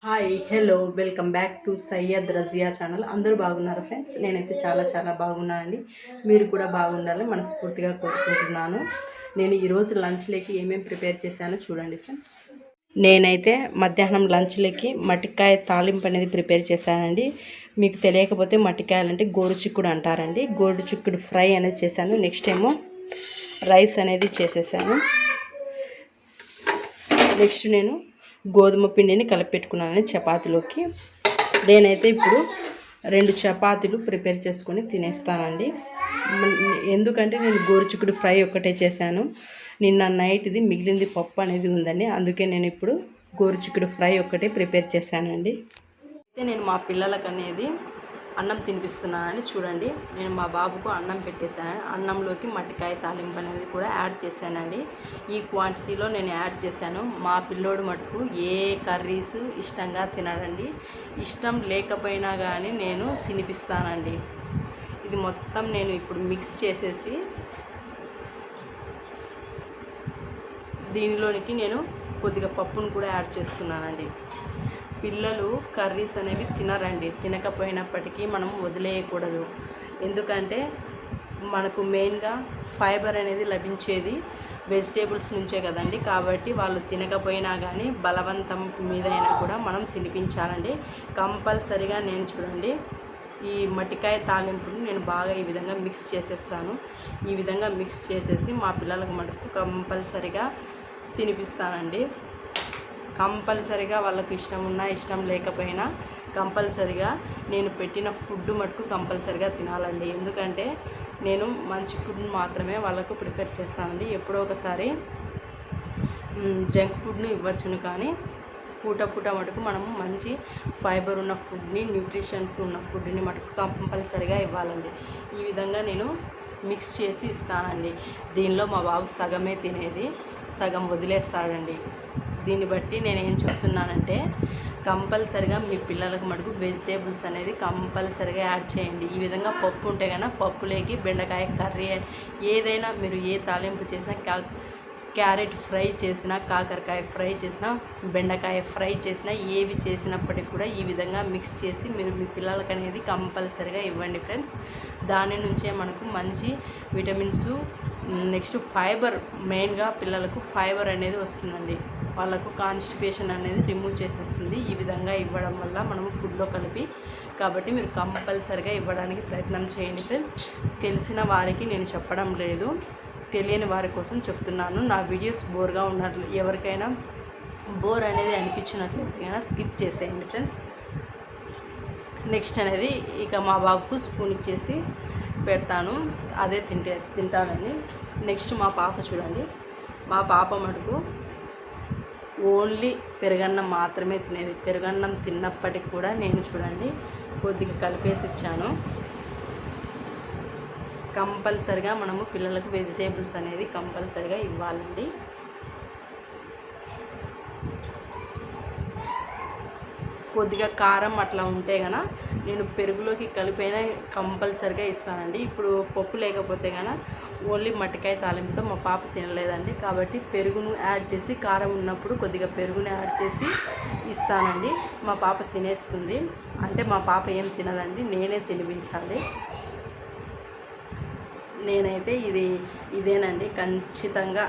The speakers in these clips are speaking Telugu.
Hi hello welcome back to Syed Razia channel. అందరూ బాగున్నారు ఫ్రెండ్స్. నేనైతే చాలా బాగున్నానండి. మీరు కూడా బాగుండాలని మనస్ఫూర్తిగా కోరుకుంటున్నాను. నేను ఈరోజు లంచ్లోకి ఏమేమి ప్రిపేర్ చేశానో చూడండి ఫ్రెండ్స్. నేనైతే మధ్యాహ్నం లంచ్లోకి మట్టికాయ తాలింపు అనేది ప్రిపేర్ చేశానండి. మీకు తెలియకపోతే మట్టికాయలు అంటే గోరుచిక్కుడు అంటారండి. గోరుచిక్కుడు ఫ్రై అనేది చేశాను. నెక్స్ట్ ఏమో రైస్ అనేది చేసేసాను. నెక్స్ట్ నేను గోధుమ పిండిని కలిపెట్టుకున్నాను చపాతీలోకి. నేనైతే ఇప్పుడు 2 చపాతీలు ప్రిపేర్ చేసుకొని తినేస్తానండి. ఎందుకంటే నేను గోరుచిక్కుడు ఫ్రై ఒక్కటే చేశాను. నిన్న నైట్ది మిగిలింది పప్పు అనేది ఉందండి. అందుకే నేను ఇప్పుడు గోరుచిక్కుడు ఫ్రై ఒక్కటే ప్రిపేర్ చేశానండి. అయితే నేను మా పిల్లలకు అనేది అన్నం తినిపిస్తున్నానని చూడండి. నేను మా బాబుకు అన్నం పెట్టేశాను. అన్నంలోకి మట్టికాయ తాలింపు అనేది కూడా యాడ్ చేశానండి. ఈ క్వాంటిటీలో నేను యాడ్ చేశాను. మా పిల్లోడు మటుకు ఏ కర్రీస్ ఇష్టంగా తినడండి. ఇష్టం లేకపోయినా కానీ నేను తినిపిస్తానండి. ఇది మొత్తం నేను ఇప్పుడు మిక్స్ చేసేసి దీనిలోనికి నేను కొద్దిగా పప్పును కూడా యాడ్ చేస్తున్నానండి. పిల్లలు కర్రీస్ అనేవి తినరండి. తినకపోయినప్పటికీ మనం వదిలేయకూడదు. ఎందుకంటే మనకు మెయిన్గా ఫైబర్ అనేది లభించేది వెజిటేబుల్స్ నుంచే కదండి. కాబట్టి వాళ్ళు తినకపోయినా కానీ బలవంతం మీదైనా కూడా మనం తినిపించాలండి. కంపల్సరిగా నేను చూడండి ఈ మట్టికాయ తాలింపుని నేను బాగా ఈ విధంగా మిక్స్ చేసేస్తాను. ఈ విధంగా మిక్స్ చేసేసి మా పిల్లలకు మటుకు కంపల్సరిగా తినిపిస్తానండి. కంపల్సరిగా వాళ్ళకు ఇష్టం ఉన్నా ఇష్టం లేకపోయినా కంపల్సరిగా నేను పెట్టిన ఫుడ్ మటుకు కంపల్సరిగా తినాలండి. ఎందుకంటే నేను మంచి ఫుడ్ మాత్రమే వాళ్ళకు ప్రిఫర్ చేస్తానండి. ఎప్పుడో ఒకసారి జంక్ ఫుడ్ను ఇవ్వచ్చును, కానీ పూట మటుకు మనము మంచి ఫైబర్ ఉన్న ఫుడ్ని, న్యూట్రిషన్స్ ఉన్న ఫుడ్ని మటుకు కంపల్సరిగా ఇవ్వాలండి. ఈ విధంగా నేను మిక్స్ చేసి ఇస్తానండి. దీనిలో మా బాబు సగమే తినేది, సగం వదిలేస్తాడండి. దీన్ని బట్టి నేను ఏం చెప్తున్నానంటే కంపల్సరిగా మీ పిల్లలకు మటుకు వెజిటేబుల్స్ అనేది కంపల్సరిగా యాడ్ చేయండి. ఈ విధంగా పప్పు ఉంటే కన్నా పప్పులోకి బెండకాయ కర్రీ ఏదైనా మీరు ఏ తాలింపు చేసినా, క్యారెట్ ఫ్రై చేసినా, కాకరకాయ ఫ్రై చేసినా, బెండకాయ ఫ్రై చేసినా, ఏవి చేసినప్పటికీ కూడా ఈ విధంగా మిక్స్ చేసి మీరు మీ పిల్లలకు అనేది కంపల్సరిగా ఇవ్వండి ఫ్రెండ్స్. దాని నుంచే మనకు మంచి విటమిన్స్, నెక్స్ట్ ఫైబర్, మెయిన్గా పిల్లలకు ఫైబర్ అనేది వస్తుందండి. వాళ్ళకు కాన్స్టిపేషన్ అనేది రిమూవ్ చేసేస్తుంది ఈ విధంగా ఇవ్వడం వల్ల మనము ఫుడ్లో కలిపి. కాబట్టి మీరు కంపల్సరిగా ఇవ్వడానికి ప్రయత్నం చేయండి ఫ్రెండ్స్. తెలిసిన వారికి నేను చెప్పడం లేదు, తెలియని వారి కోసం చెప్తున్నాను. నా వీడియోస్ బోర్గా ఉన్నట్లు, ఎవరికైనా బోర్ అనేది అనిపించినట్లయితే కనుక స్కిప్ చేసేయండి ఫ్రెండ్స్. నెక్స్ట్ అనేది ఇక మా బాబుకు స్పూన్ ఇచ్చేసి పెడతాను, అదే తింటానండి. నెక్స్ట్ మా పాప చూడండి, మా పాప మటుకు ఓన్లీ పెరుగన్నం మాత్రమే తినేది. పెరుగన్నం తిన్నప్పటికి కూడా నేను చూడండి కొద్దిగా కలిపేసి ఇచ్చాను. కంపల్సరిగా మనము పిల్లలకు వెజిటేబుల్స్ అనేది కంపల్సరిగా ఇవ్వాలండి. కొద్దిగా కారం అట్లా ఉంటే కనుక నేను పెరుగులోకి కలిపైనా కంపల్సరిగా ఇస్తానండి. ఇప్పుడు పప్పు లేకపోతే కనుక ఓన్లీ మట్టికాయ తాలింపుతో మా పాప తినలేదండి. కాబట్టి పెరుగును యాడ్ చేసి, కారం ఉన్నప్పుడు కొద్దిగా పెరుగును యాడ్ చేసి ఇస్తానండి. మా పాప తినేస్తుంది. అంటే మా పాప ఏం తినదండి, నేనే తినిపించాలి. నేనైతే ఇదేనండి ఖచ్చితంగా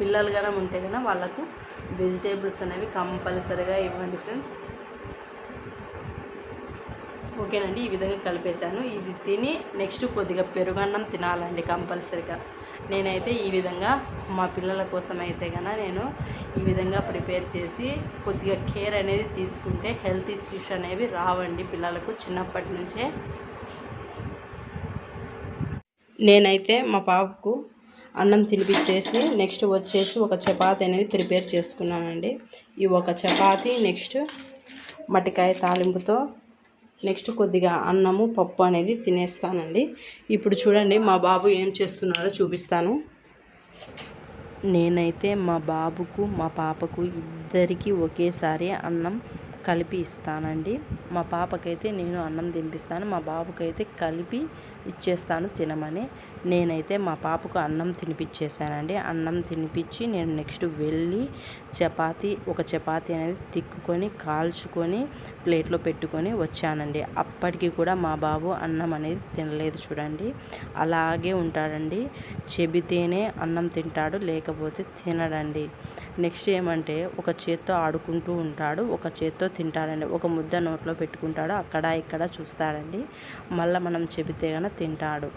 పిల్లలు కనుక ఉంటే కనుక వాళ్ళకు వెజిటేబుల్స్ అనేవి కంపల్సరిగా ఇవ్వండి ఫ్రెండ్స్. ఓకేనండి, ఈ విధంగా కలిపేశాను. ఇది తిని నెక్స్ట్ కొద్దిగా పెరుగన్నం తినాలండి కంపల్సరిగా. నేనైతే ఈ విధంగా మా పిల్లల కోసం అయితే కనుక నేను ఈ విధంగా ప్రిపేర్ చేసి కొద్దిగా కేర్ అనేది తీసుకుంటే హెల్త్ ఇష్యూస్ అనేవి రావండి పిల్లలకు చిన్నప్పటి నుంచే. నేనైతే మా పాపకు అన్నం తినిపించేసి నెక్స్ట్ వచ్చేసి ఒక చపాతీ అనేది ప్రిపేర్ చేసుకున్నానండి. ఈ ఒక చపాతీ నెక్స్ట్ మట్టికాయ తాలింపుతో నెక్స్ట్ కొద్దిగా అన్నము పప్పు అనేది తినేస్తానండి. ఇప్పుడు చూడండి మా బాబు ఏం చేస్తున్నారో చూపిస్తాను. నేనైతే మా బాబుకు మా పాపకు ఇద్దరికి ఒకేసారి అన్నం కలిపి ఇస్తానండి. మా పాపకైతే నేను అన్నం తినిపిస్తాను, మా బాబుకైతే కలిపి ఇచ్చేస్తాను తినమని. నేనైతే మా పాపకు అన్నం తినిపించేసానండి. అన్నం తినిపించి నేను నెక్స్ట్ వెళ్ళి ఒక చపాతీ అనేది తిక్కుకొని కాల్చుకొని ప్లేట్లో పెట్టుకొని వచ్చానండి. అప్పటికి కూడా మా బాబు అన్నం అనేది తినలేదు చూడండి. అలాగే ఉంటాడండి. చెబితేనే అన్నం తింటాడు, లేకపోతే తినడండి. నెక్స్ట్ ఏమంటే ఒక చేత్తో ఆడుకుంటూ ఉంటాడు, ఒక చేత్తో తింటాడండి. ఒక ముద్ద నోట్లో పెట్టుకుంటాడు, అక్కడ ఇక్కడ చూస్తాడండి. మళ్ళీ మనం చెబితే కనుక తింటాడు.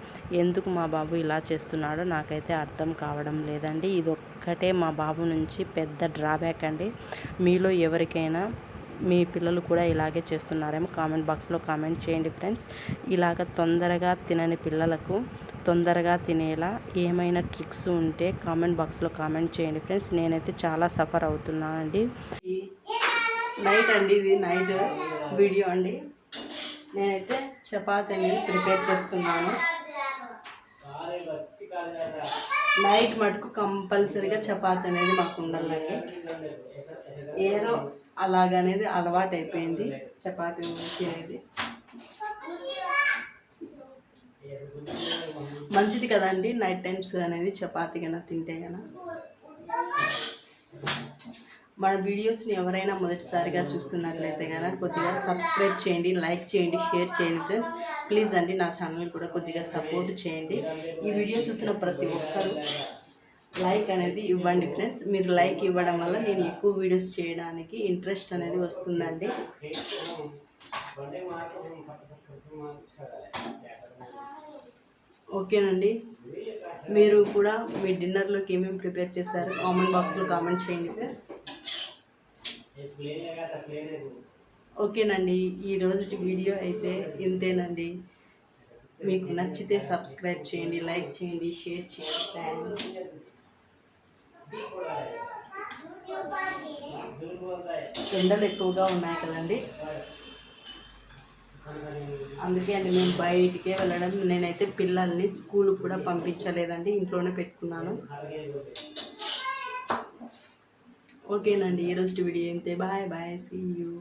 ఎందుకు మా బాబు ఇలా చేస్తున్నాడో నాకైతే అర్థం కావడం లేదండి. ఇదొక్కటే మా బాబు నుంచి పెద్ద డ్రాబ్యాక్ అండి. మీలో ఎవరికైనా మీ పిల్లలు కూడా ఇలాగే చేస్తున్నారేమో కామెంట్ బాక్స్లో కామెంట్ చేయండి ఫ్రెండ్స్. ఇలాగ తొందరగా తినని పిల్లలకు తొందరగా తినేలా ఏమైనా ట్రిక్స్ ఉంటే కామెంట్ బాక్స్లో కామెంట్ చేయండి ఫ్రెండ్స్. నేనైతే చాలా సఫర్ అవుతున్నానండి. నైట్ అండి, ఇది నైట్ వీడియో అండి. నేనైతే చపాతీ అనేది ప్రిపేర్ చేస్తున్నాను. నైట్ మటుకు కంపల్సరీగా చపాతీ అనేది మాకు ఉండాలండి. ఏదో అలాగనేది అలవాటు అయిపోయింది చపాతీ అనేది. మంచిది కదండి నైట్ టైమ్స్ అనేది చపాతీ కన్నా తింటే కన్నా. మన వీడియోస్ని ఎవరైనా మొదటిసారిగా చూస్తున్నట్లయితే కనుక కొద్దిగా సబ్స్క్రైబ్ చేయండి, లైక్ చేయండి, షేర్ చేయండి ఫ్రెండ్స్. ప్లీజ్ అండి నా ఛానల్ కూడా కొద్దిగా సపోర్ట్ చేయండి. ఈ వీడియో చూసిన ప్రతి ఒక్కరు లైక్ అనేది ఇవ్వండి ఫ్రెండ్స్. మీరు లైక్ ఇవ్వడం వల్ల నేను ఎక్కువ వీడియోస్ చేయడానికి ఇంట్రెస్ట్ అనేది వస్తుందండి. ఓకేనండి, మీరు కూడా మీ డిన్నర్లోకి ఏమేమి ప్రిపేర్ చేశారు కామెంట్ బాక్స్లో కామెంట్ చేయండి ఫ్రెండ్స్. ఓకేనండి, ఈ రోజు వీడియో అయితే ఇంతేనండి. మీకు నచ్చితే సబ్స్క్రైబ్ చేయండి, లైక్ చేయండి, షేర్ చేయండి. థ్యాంక్స్. ఎండలు ఎక్కువగా ఉన్నాయి కదండి, అందుకే అండి మేము బయటికే వెళ్ళడం. నేనైతే పిల్లల్ని స్కూల్ కూడా పంపించలేదండి, ఇంట్లోనే పెట్టుకున్నాను. ఓకేనండి, ఈరోజు వీడియో ఇంతే. Bye bye, see you.